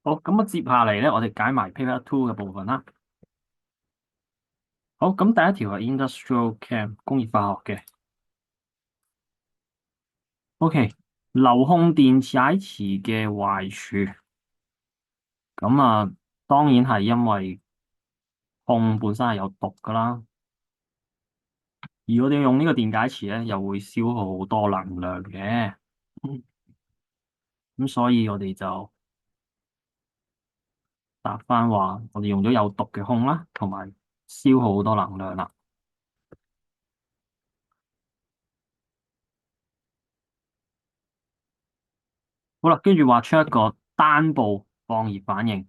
好，咁啊，接下嚟咧，我哋解埋 Paper Two 嘅部分啦。好，咁第一條係 Industrial Chem 工業化學嘅。OK，流控電解池嘅壞處，咁啊，當然係因為汞本身係有毒噶啦，而我哋用呢個電解池咧，又會消耗好多能量嘅。咁所以我哋就答翻話，我哋用咗有毒嘅汞啦，同埋消耗好多能量啦。好啦，跟住畫出一個單步放熱反應。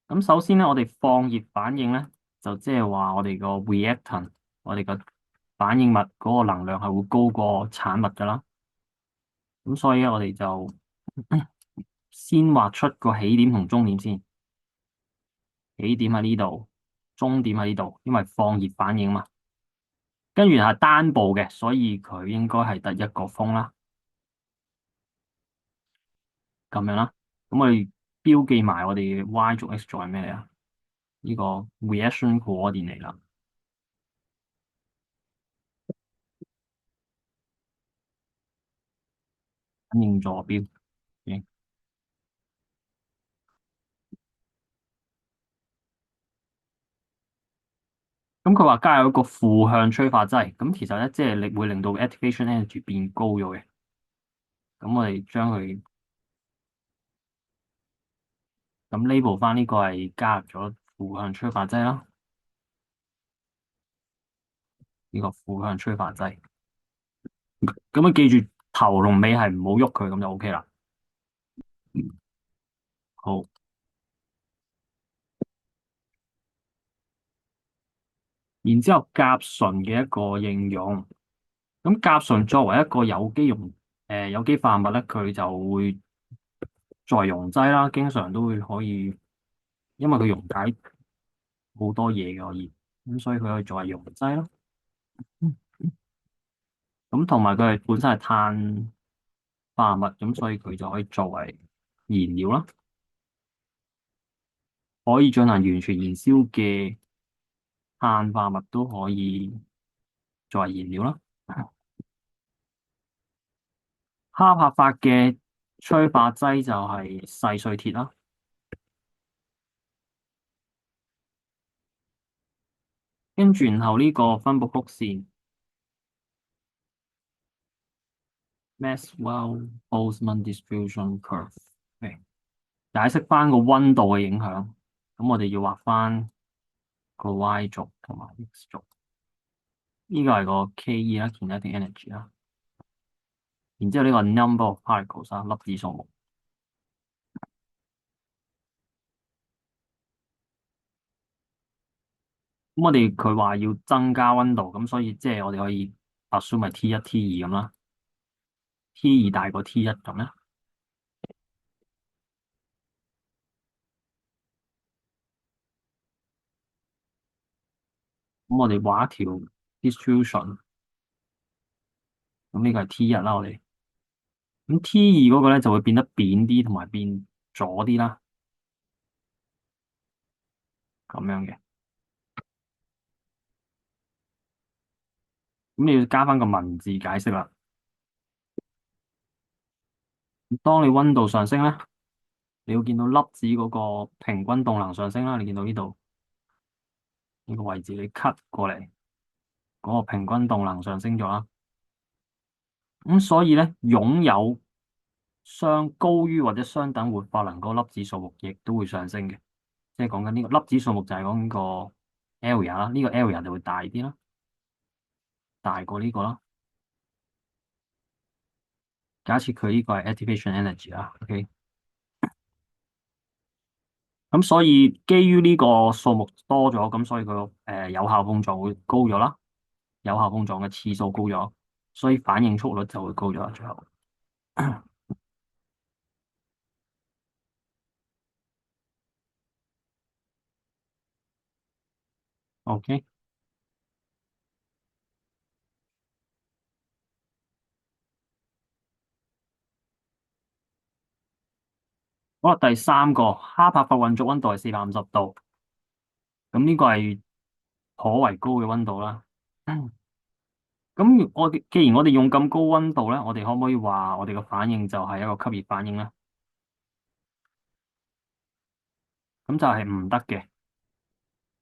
咁首先咧，我哋放熱反應咧，就即係話我哋個 reactant，我哋個反應物嗰個能量係會高過產物噶啦。咁所以咧，我哋就先畫出個起點同終點先。起點喺呢度，終點喺呢度，因為放熱反應嘛。跟住係單步嘅，所以佢應該係得一個風啦。咁樣啦。咁我哋標記埋我哋 Y 軸 X 軸係咩嚟啊？呢個 reaction coordinate 啦，反應坐標。OK。咁佢話加入一個負向催化劑，咁其實咧即係力會令到 activation energy 變高咗嘅。咁我哋將佢咁 label 翻呢個係加入咗負向催化劑啦。呢個負向催化劑，咁啊記住頭同尾係唔好喐佢，咁就 OK 啦。好，然之後甲醇嘅一個應用，咁甲醇作為一個有機化合物咧，佢就會作為溶劑啦，經常都會可以，因為佢溶解好多嘢嘅可以，咁所以佢可以作為溶劑咯。咁同埋佢係本身係碳化合物，咁所以佢就可以作為燃料啦，可以進行完全燃燒嘅碳化物都可以作為燃料啦。哈柏法嘅催化劑就係細碎鐵啦，跟住然後呢個分布曲線 Maxwell-Boltzmann distribution curve，okay，解釋翻個溫度嘅影響。咁我哋要畫翻個 Y 軸同埋 X 軸，呢個係個 Ke 啦，kinetic energy 啦。然之後呢個 number of particles 啊，粒子數目。咁我哋佢話要增加溫度，咁所以即係我哋可以 assume 係 T1、T2咁啦，T2大過 T1咁咧。咁我哋畫一條 distribution，咁呢個係 T1啦，我哋。咁 T2嗰個咧就會變得扁啲，同埋變咗啲啦，咁樣嘅。咁你要加翻個文字解釋啦。當你溫度上升咧，你要見到粒子嗰個平均動能上升啦。你見到呢度呢個位置，你 cut 過嚟，嗰個平均動能上升咗啦。咁所以咧，擁有高於或者相等活化能嗰個粒子數目，亦都會上升嘅。即係講緊呢個粒子數目就係講緊個 area 啦，呢個 area 就會大啲啦，大過呢個啦。假設佢呢個係 activation energy 啦，OK。咁所以基於呢個數目多咗，咁所以佢個有效碰撞會高咗啦，有效碰撞嘅次數高咗，所以反應速率就會高咗啦。最後，OK。好啦，第三個哈帕法混濁溫度係450度，咁呢個係頗為高嘅溫度啦。咁既然我哋用咁高溫度咧，我哋可唔可以話我哋嘅反應就係一個吸熱反應咧？咁就係唔得嘅。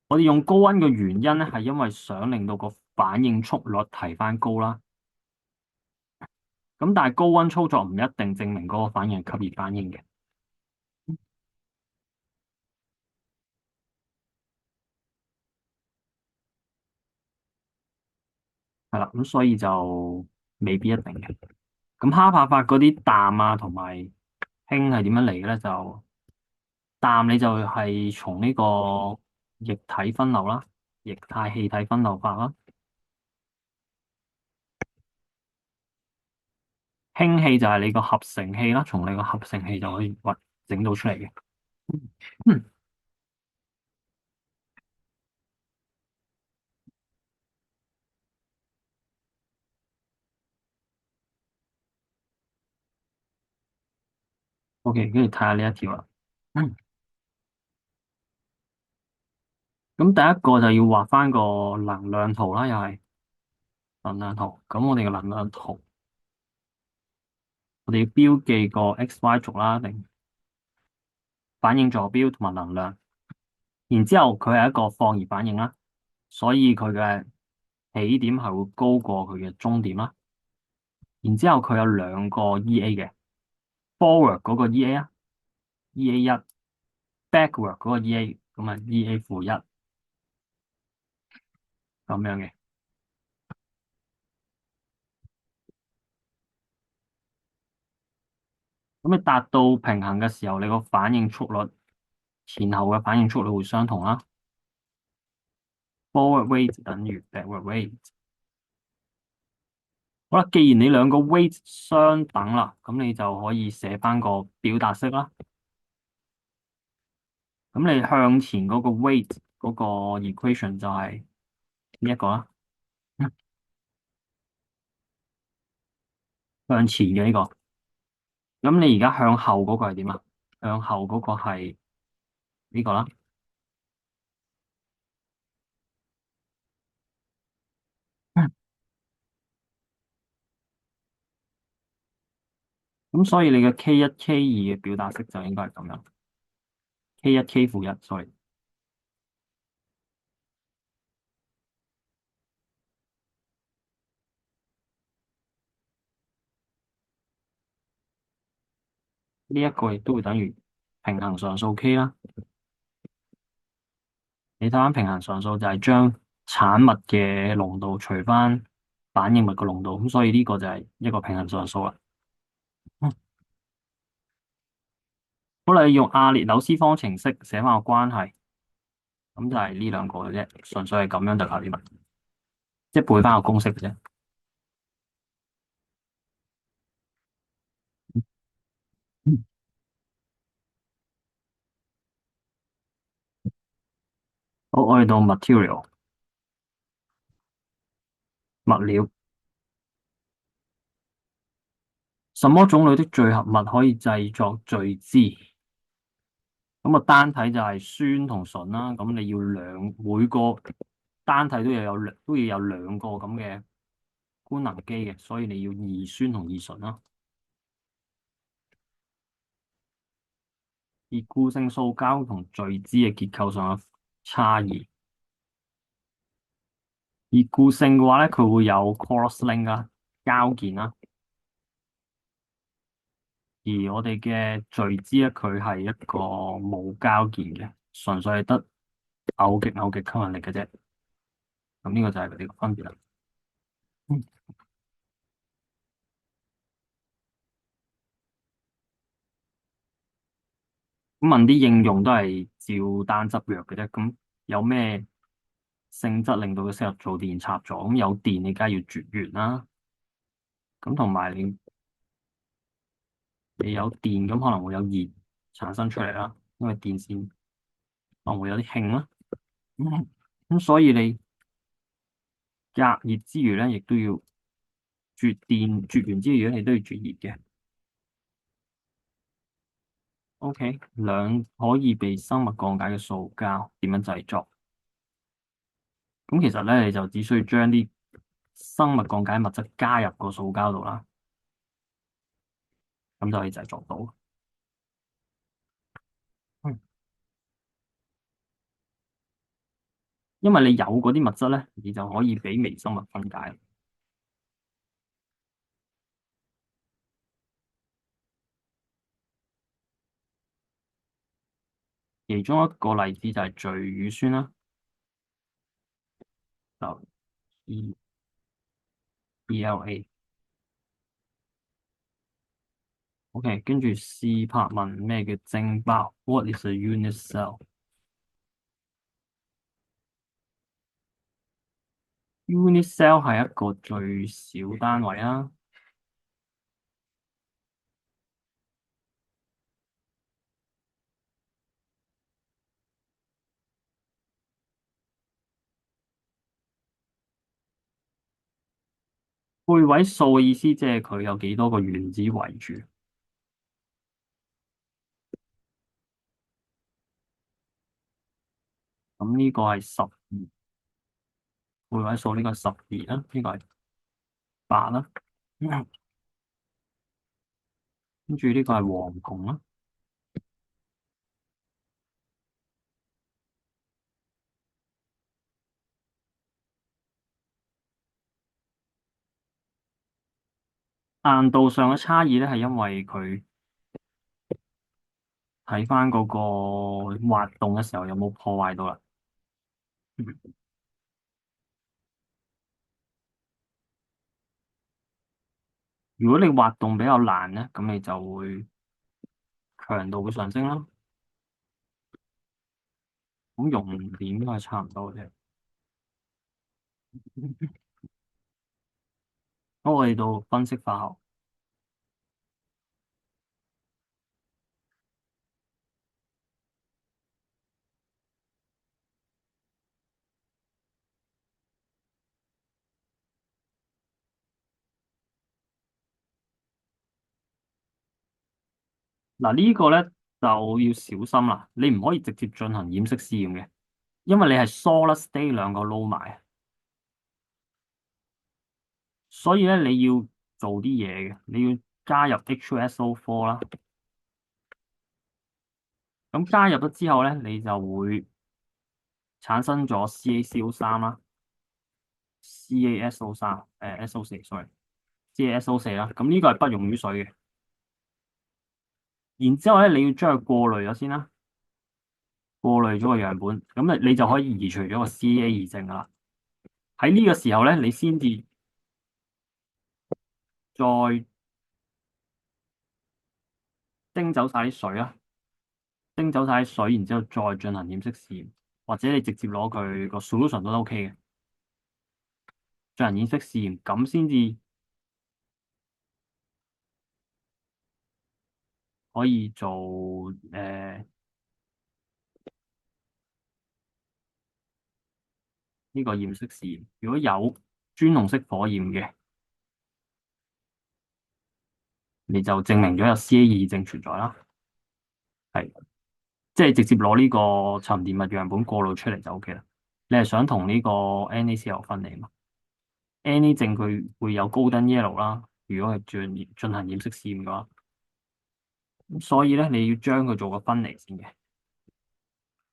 我哋用高溫嘅原因咧，係因為想令到個反應速率提翻高啦。咁但係高溫操作唔一定證明嗰個反應係吸熱反應嘅。係啦，咁所以就未必一定嘅。咁哈帕法嗰啲氮啊同埋氫係點樣嚟嘅咧？就氮你就係從呢個液體分流啦，液態氣體分流法啦。氫氣就係你個合成氣啦，從你個合成氣就可以整到出嚟嘅。嗯，OK，跟住睇下呢一條啦。嗯，咁第一個就要畫翻個能量圖啦，又係能量圖。咁我哋嘅能量圖，我哋要標記個 X、Y 軸啦，定反應坐標同埋能量。然之後佢係一個放熱反應啦，所以佢嘅起點係會高過佢嘅終點啦。然之後佢有兩個 EA 嘅，forward 嗰個 EA 啊，EA 一；backward 嗰個 EA，咁啊 EA 負一咁樣嘅。咁你達到平衡嘅時候，你個反應速率前後嘅反應速率會相同啦。Forward rate 等於 backward rate。好啦，既然你兩個 rate 相等啦，咁你就可以寫翻個表達式啦。咁你向前嗰個 rate 嗰個 equation 就係呢一個啦。向前嘅呢個。咁你而家向後嗰個係點啊？向後嗰個係呢個啦。咁所以你嘅 K 一 K 二嘅表達式就應該係咁樣。K 一 K 負一，sorry。呢一個亦都會等於平衡常數 K 啦。你睇翻平衡常數就係將產物嘅濃度除翻反應物嘅濃度，咁所以呢個就係一個平衡常數啦。嗯好啦，你用阿列紐斯方程式寫翻個關係，咁就係呢兩個嘅啫，純粹係咁樣就搞掂啦，即係背翻個公式嘅啫。嗯好，我哋到 material 物料，什麼種類的聚合物可以製作聚酯？咁個單體就係酸同醇啦，咁你要每個單體都要有兩個咁嘅官能基嘅，所以你要二酸同二醇啦。而固性塑膠同聚酯嘅結構上有差異。而固性嘅話咧，佢會有 cross link 啦，交鍵啦。而我哋嘅聚酯咧，佢係一個冇交鍵嘅，純粹係得偶極吸引力嘅啫。咁呢個就係佢哋嘅分別啦。嗯咁問啲應用都係照單執藥嘅啫。咁有咩性質令到佢適合做電插座？咁有電你梗係要絕緣啦。咁同埋你有電咁可能會有熱產生出嚟啦，因為電線可能會有啲興啦。咁所以你隔熱之餘咧，亦都要絕電，絕緣之餘咧，你都要絕熱嘅。OK，兩可以被生物降解嘅塑膠點樣製作？咁其實咧，你就只需要將啲生物降解物質加入個塑膠度啦，咁就可以製作到。嗯，因為你有嗰啲物質咧，你就可以俾微生物分解。其中一個例子就係聚乳酸啦，就 ELA。OK，跟住試拍問咩叫晶胞？What is a unit cell？Unit cell 係一個最小單位啦。配位數嘅意思即係佢有幾多個原子圍住。咁呢個係12，配位數呢個係12啦，呢個係8啦。跟住呢個係黃銅啦。硬度上嘅差異咧，係因為佢睇翻嗰個滑動嘅時候有冇破壞到啦。如果你滑動比較難咧，咁你就會強度會上升啦。咁熔點都係差唔多嘅啫。咁我哋到分析化學。嗱，呢個咧就要小心啦，你唔可以直接進行染色試驗嘅，因為你係 solid state 兩個撈埋，所以咧你要做啲嘢嘅，你要加入 H2SO4 啦。咁加入咗之後咧，你就會產生咗 CaCO3啦，CaSO3，SO4，sorry，CaSO4啦。咁呢個係不溶於水嘅。然之後咧，你要將佢過濾咗先啦，過濾咗個樣本，咁你就可以移除咗個 Ca 二正噶啦。喺呢個時候咧，你先至再蒸走晒啲水啦，蒸走晒啲水，然之後再進行染色試驗，或者你直接攞佢個 solution 都 OK 嘅，進行染色試驗，咁先至可以做呢個染色試驗。如果有專用式火焰嘅，你就證明咗有 Ca 二正存在啦，係即係直接攞呢個沉澱物樣本過濾出嚟就 OK 啦。你係想同呢個 NaCl 分離嘛？Na 證據會有 golden yellow 啦，如果係進行染色試驗嘅話。咁所以咧，你要將佢做個分離先嘅，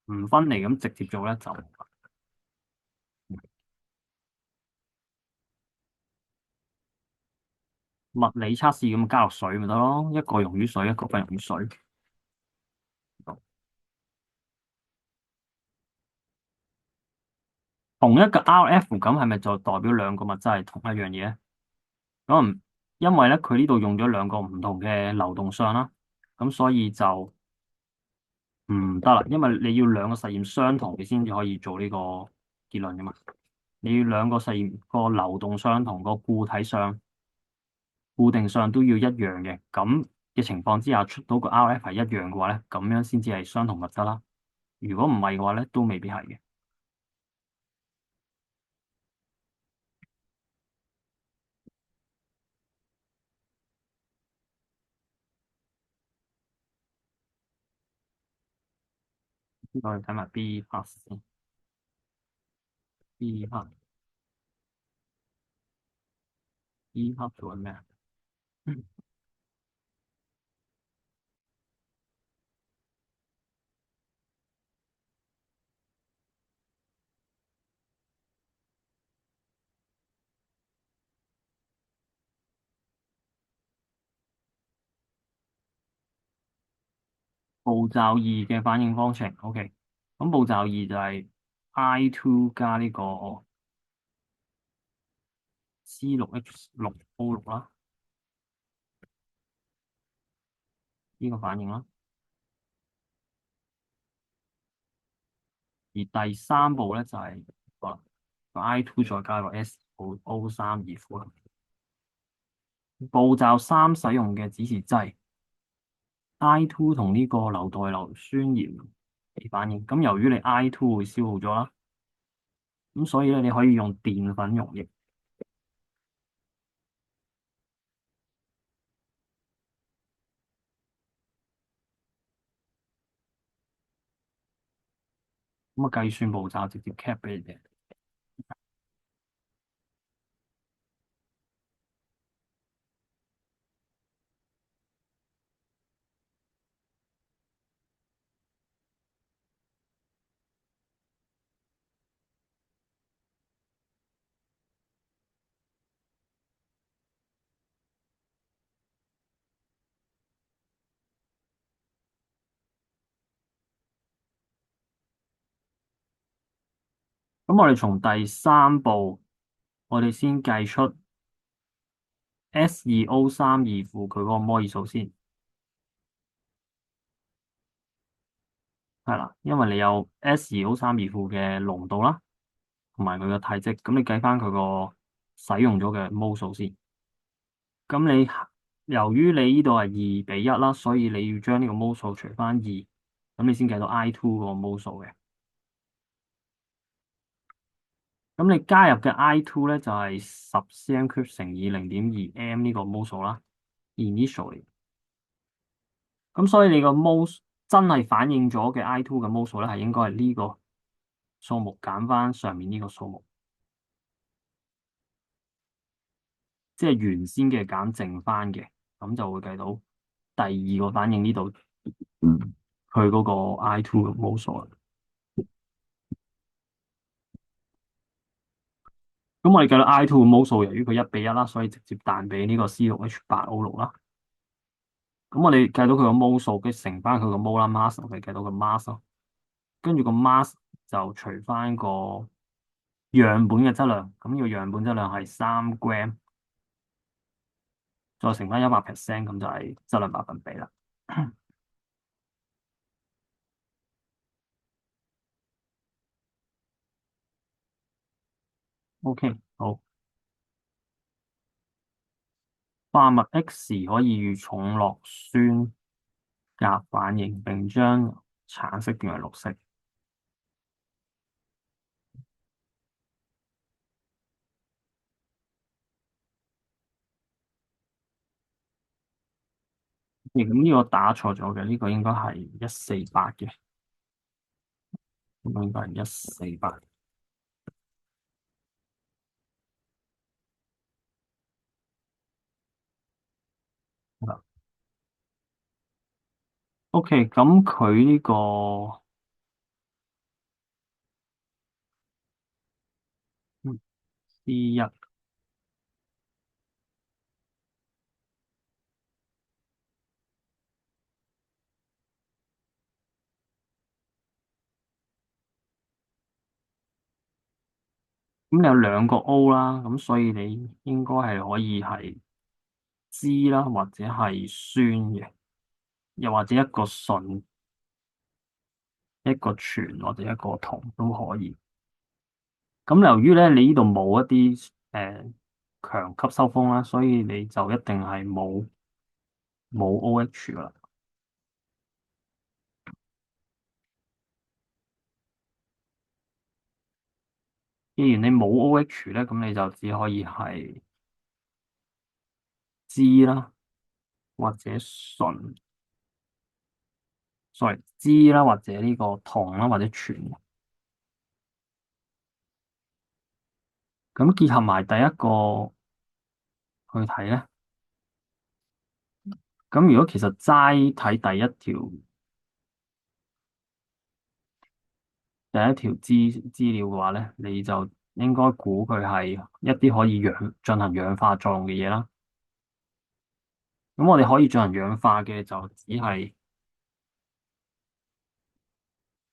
唔分離咁直接做咧就冇啦。物理測試咁加落水咪得咯，一個溶於水，一個不溶於水。同一個 RF 咁係咪就代表兩個物質係同一樣嘢咧？咁唔，因為咧佢呢度用咗兩個唔同嘅流動相啦，咁所以就唔得啦，因為你要兩個實驗相同，你先至可以做呢個結論噶嘛。你要兩個實驗個流動相同，個固體相、固定上都要一樣嘅，咁嘅情況之下出到個 RF 係一樣嘅話咧，咁樣先至係相同物質啦。如果唔係嘅話咧，都未必係嘅。我哋睇埋 B part 先。B part B part 做緊咩啊？步驟二嘅反應方程，OK。咁步驟二就係 I2 加呢個 C6H6O6啦，呢個反應啦。而第三步咧就係個 I2 再加個 SO3 二負啦。步驟三使用嘅指示劑 I2 同呢個硫代硫酸鹽起反應。咁由於你 I2 會消耗咗啦，咁所以咧你可以用澱粉溶液。咁啊計算步驟直接 cap 俾你哋。咁我哋從第三步，我哋先計出 S2O3 二負佢嗰個摩爾數先。係啦，因為你有 S2O3 二負嘅濃度啦，同埋佢嘅體積，咁你計翻佢個使用咗嘅摩數先。咁你由於你呢度係2:1啦，所以你要將呢個摩數除翻二，咁你先計到 I2 個摩數嘅。咁你加入嘅 I2 咧就係10 cm³乘以0.2 m 呢個摩數啦，initially。咁所以你個 mole 真係反映咗嘅 I2 嘅 mole 數咧，係應該係呢個數目減翻上面呢個數目，即係原先嘅減剩翻嘅，咁就會計到第二個反應呢度，佢嗰個 I2 嘅 mole 數啦。咁我哋計到 I2 嘅 mole 數，由於佢1:1啦，所以直接彈俾呢個 C6H8O6 啦。咁我哋計到佢個 mole 數，跟住乘翻佢個 molar mass，我哋計到個 mass 咯。跟住個 mass 就除翻個樣本嘅質量，咁呢個樣本質量係3 gram，再乘翻100%，咁就係質量百分比啦。OK，好。化物 X 可以與重酪酸鉀反應，並將橙色變為綠色。咁呢個打錯咗嘅，呢個應該係148嘅，咁應該係148。OK，咁佢呢個C1，咁有兩個 O 啦，咁所以你應該係可以係酯啦，或者係酸嘅，又或者一個純、一個全或者一個銅都可以。咁由於咧你呢度冇一啲強吸收風啦，所以你就一定係冇 OH 噶啦。既然你冇 OH 咧，咁你就只可以係酯啦，或者純 sorry，鍮啦，或者呢個銅啦，或者銓。咁結合埋第一個去睇咧，咁如果其實齋睇第一條資料嘅話咧，你就應該估佢係一啲可以進行氧化作用嘅嘢啦。咁我哋可以進行氧化嘅就只係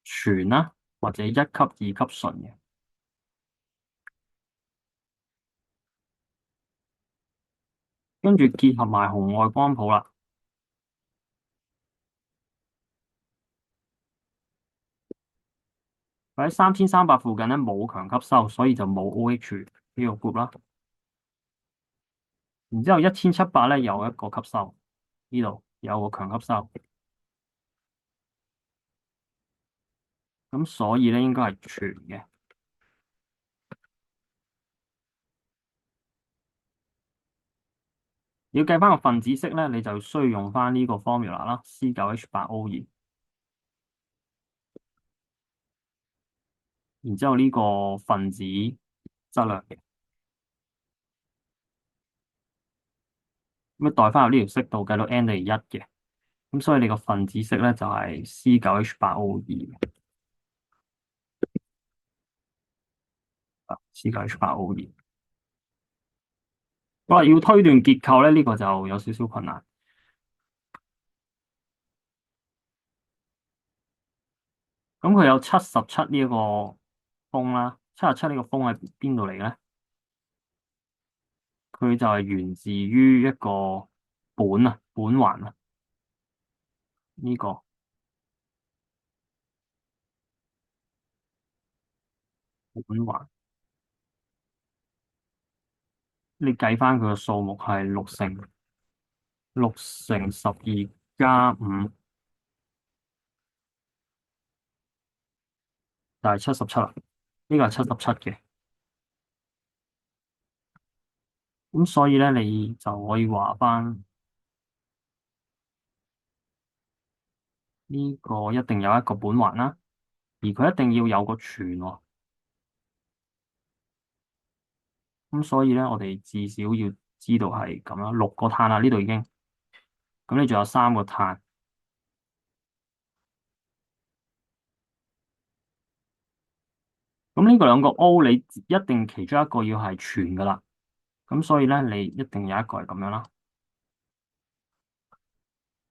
銓啦，或者一級、二級醇嘅，跟住結合埋紅外光譜啦。佢喺3300附近咧冇強吸收，所以就冇 OH 呢個 group 啦。然之後1700咧有一個吸收，呢度有個強吸收，咁所以咧應該係銓嘅。要計翻個分子式咧，你就需要用翻呢個 formula 啦，C9H8O2。然之後呢個分子質量嘅，咁代翻入呢條式度計到 n 等於一嘅，咁所以你個分子式咧就係 C9H8O2。C9H8O2。我話要推斷結構咧，呢個就有少少困難。咁佢有77呢一個峰啦，77呢個峰喺邊度嚟咧？佢就係源自於一個苯環啊，呢個苯環，你計翻佢嘅數目係六乘12+5，就係77啦。呢個係77嘅，咁所以咧你就可以話翻呢個一定有一個苯環啦，而佢一定要有個醛喎。咁所以咧，我哋至少要知道係咁啦，6個碳啦，呢度已經，咁你仲有3個碳，咁呢個兩個 O 你一定其中一個要係醛噶啦，咁所以咧你一定有一個係咁樣啦，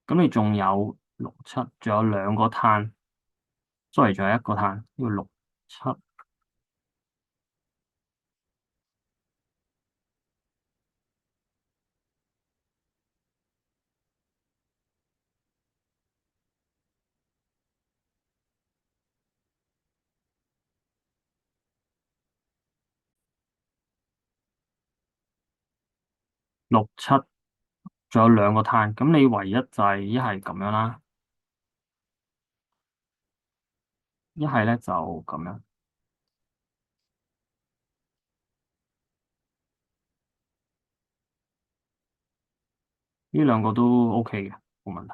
咁你仲有67，仲有2個碳，sorry，仲有1個碳，呢個67，仲有2個碳，咁你唯一就係一係咁樣啦，一係咧就咁樣，呢兩個都 OK 嘅，冇問題。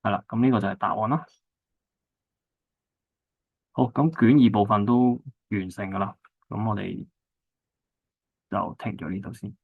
係啦，咁呢個就係答案啦。好，咁卷二部分都完成噶啦，咁我哋就停咗呢度先。